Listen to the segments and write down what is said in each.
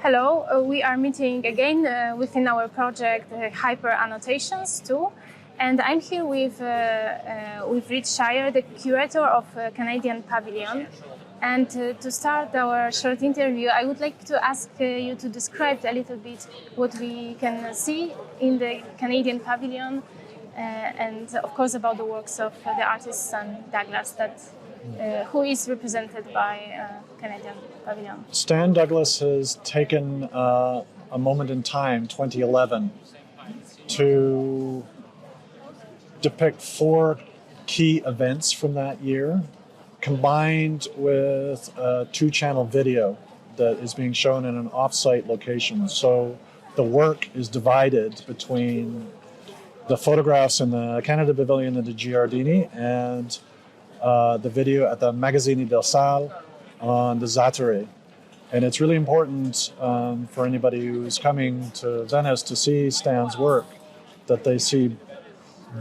Hello, we are meeting again within our project Hyper Annotations 2, and I'm here with Reid Shier, the curator of Canadian Pavilion. And to start our short interview, I would like to ask you to describe a little bit what we can see in the Canadian Pavilion, and of course about the works of the artist Stan Douglas, who is represented by Canadian Pavilion. Stan Douglas has taken a moment in time, 2011, to depict 4 key events from that year, combined with a 2-channel video that is being shown in an off-site location. So the work is divided between the photographs in the Canada Pavilion in the Giardini and the video at the Magazzini del Sal on the Zattere. And it's really important for anybody who's coming to Venice to see Stan's work that they see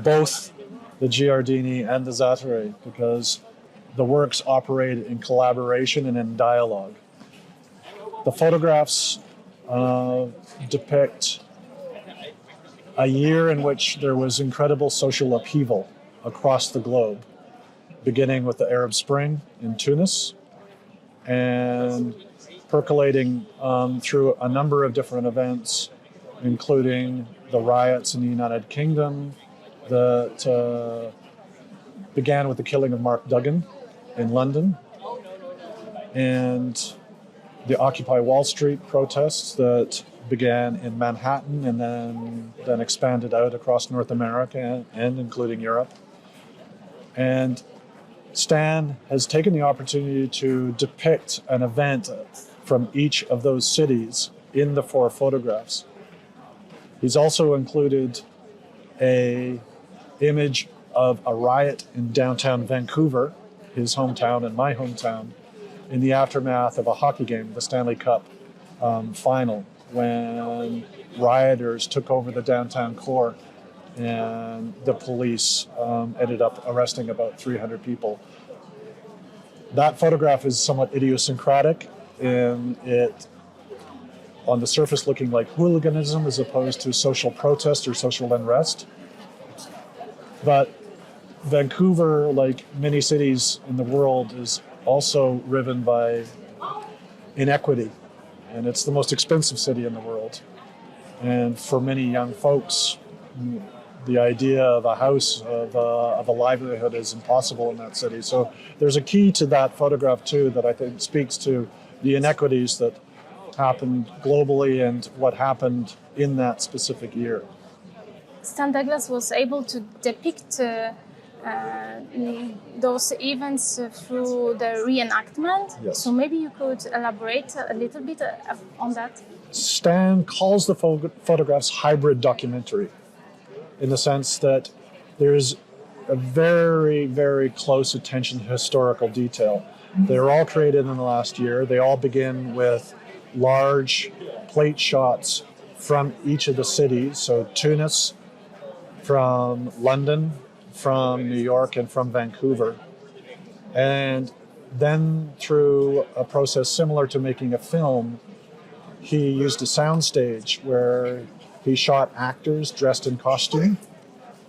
both the Giardini and the Zattere, because the works operate in collaboration and in dialogue. The photographs depict a year in which there was incredible social upheaval across the globe, beginning with the Arab Spring in Tunis and percolating through a number of different events, including the riots in the United Kingdom that began with the killing of Mark Duggan in London, and the Occupy Wall Street protests that began in Manhattan and then expanded out across North America and including Europe. And Stan has taken the opportunity to depict an event from each of those cities in the 4 photographs. He's also included an image of a riot in downtown Vancouver, his hometown and my hometown, in the aftermath of a hockey game, the Stanley Cup final, when rioters took over the downtown core and the police ended up arresting about 300 people. That photograph is somewhat idiosyncratic in it, on the surface looking like hooliganism as opposed to social protest or social unrest. But Vancouver, like many cities in the world, is also riven by inequity, and it's the most expensive city in the world. And for many young folks, the idea of a house, of a livelihood is impossible in that city. So there's a key to that photograph too that I think speaks to the inequities that happened globally and what happened in that specific year. Stan Douglas was able to depict those events through the reenactment. Yes. So maybe you could elaborate a little bit on that? Stan calls the photographs hybrid documentary, in the sense that there's a very, very close attention to historical detail. They're all created in the last year. They all begin with large plate shots from each of the cities. So Tunis, from London, from New York, and from Vancouver. And then through a process similar to making a film, he used a soundstage where he shot actors dressed in costume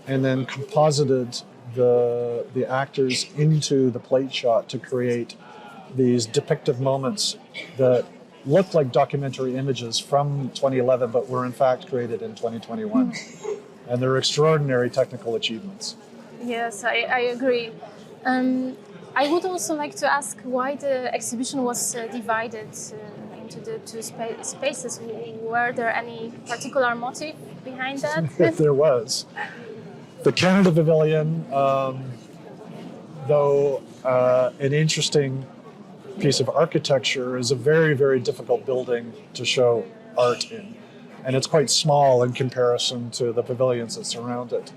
and then composited the actors into the plate shot to create these depictive moments that looked like documentary images from 2011, but were in fact created in 2021. And they're extraordinary technical achievements. Yes, I agree. I would also like to ask why the exhibition was divided into the 2 spaces. Were there any particular motive behind that? There was. The Canada Pavilion, though an interesting piece of architecture, is a very, very difficult building to show art in. And it's quite small in comparison to the pavilions that surround it.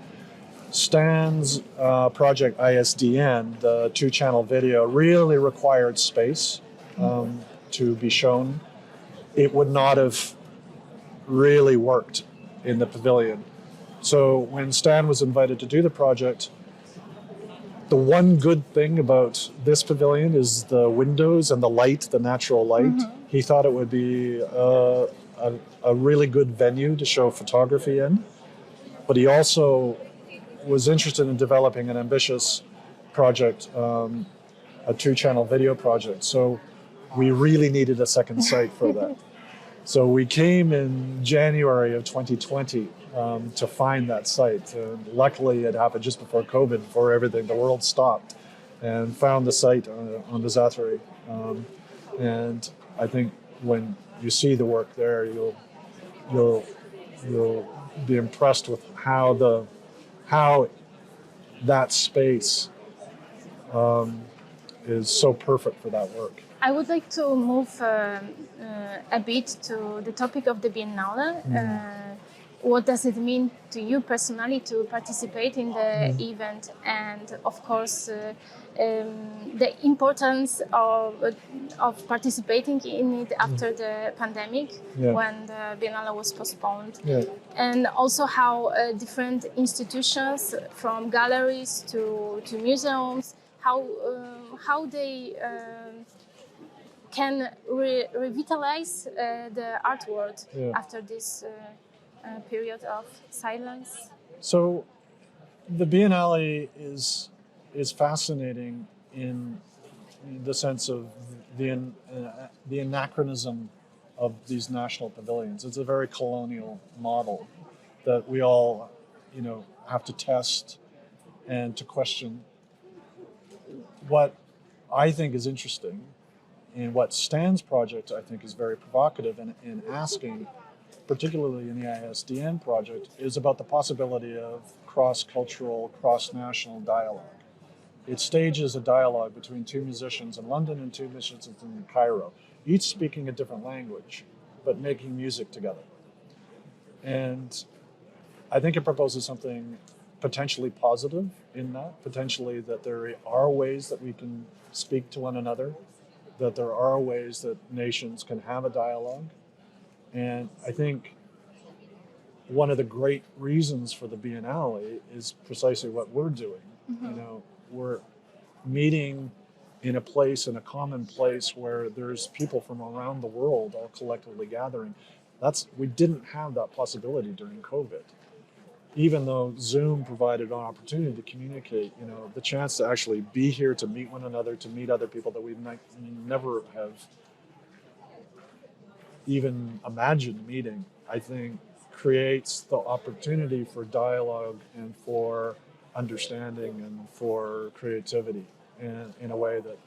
Stan's project ISDN, the 2-channel video, really required space to be shown. It would not have really worked in the pavilion. So when Stan was invited to do the project, The one good thing about this pavilion is the windows and the light, the natural light. Mm-hmm. He thought it would be a really good venue to show photography in, but he also was interested in developing an ambitious project, a two-channel video project. So we really needed a second site for that. So we came in January of 2020 to find that site. And luckily, it happened just before COVID, before everything, the world stopped, and found the site on the Zathari. And I think when you see the work there, you'll be impressed with how that space is so perfect for that work. I would like to move a bit to the topic of the Biennale. What does it mean to you personally to participate in the event, and of course the importance of participating in it after the pandemic, when the Biennale was postponed, and also how different institutions, from galleries to museums, how they can revitalize the art world after this period of silence. So the Biennale is fascinating in the sense of the anachronism of these national pavilions. It's a very colonial model that we all, have to test and to question. What I think is interesting, and what Stan's project I think is very provocative in asking, particularly in the ISDN project, is about the possibility of cross-cultural, cross-national dialogue. It stages a dialogue between two musicians in London and two musicians in Cairo, each speaking a different language, but making music together. And I think it proposes something potentially positive in that, potentially that there are ways that we can speak to one another, that there are ways that nations can have a dialogue. And I think one of the great reasons for the Biennale is precisely what we're doing. We're meeting in a place, in a common place where there's people from around the world all collectively gathering. We didn't have that possibility during COVID. Even though Zoom provided an opportunity to communicate, the chance to actually be here, to meet one another, to meet other people that we might never have even imagined meeting, I think creates the opportunity for dialogue and for understanding and for creativity in a way that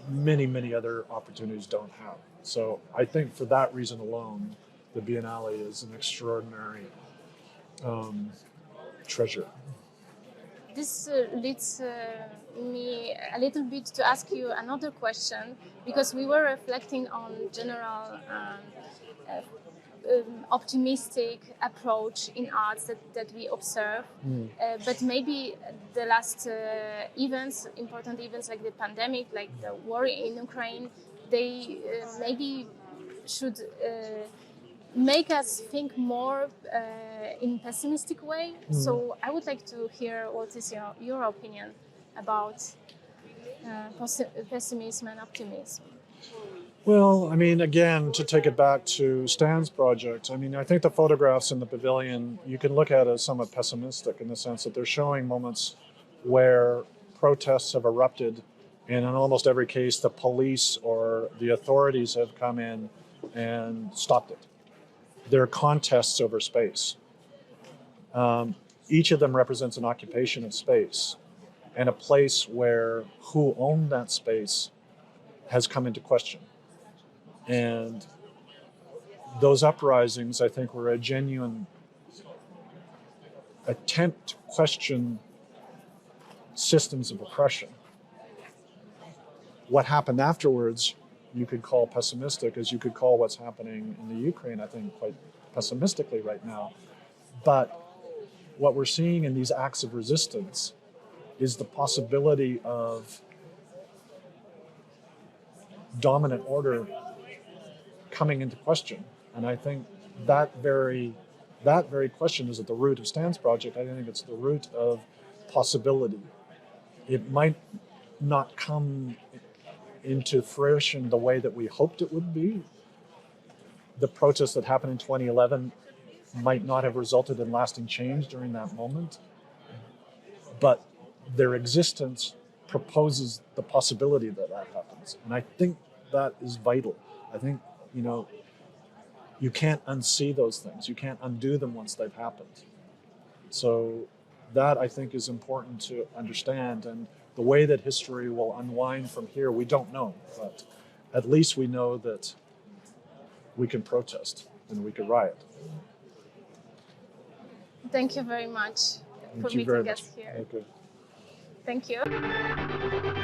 many, many other opportunities don't have. So I think for that reason alone, the Biennale is an extraordinary treasure. This leads me a little bit to ask you another question, because we were reflecting on general optimistic approach in arts that we observe, but maybe the last important events like the pandemic, like the war in Ukraine, they maybe should make us think more in pessimistic way. So I would like to hear what is your opinion about pessimism and optimism. Well, again, to take it back to Stan's project, I think the photographs in the pavilion, you can look at as somewhat pessimistic in the sense that they're showing moments where protests have erupted, and in almost every case, the police or the authorities have come in and stopped it. They're contests over space. Each of them represents an occupation of space and a place where who owned that space has come into question. And those uprisings, I think, were a genuine attempt to question systems of oppression. What happened afterwards, you could call pessimistic, as you could call what's happening in the Ukraine, I think, quite pessimistically right now. But what we're seeing in these acts of resistance is the possibility of dominant order coming into question. And I think that very question is at the root of Stan's project. I think it's the root of possibility. It might not come into fruition the way that we hoped it would be. The protests that happened in 2011 might not have resulted in lasting change during that moment, but their existence proposes the possibility that that happens. And I think that is vital. I think, you can't unsee those things. You can't undo them once they've happened. So that, I think, is important to understand. And the way that history will unwind from here, we don't know. But at least we know that we can protest and we can riot. Thank you very much for Thank you very meeting much. us here. Okay. Thank you.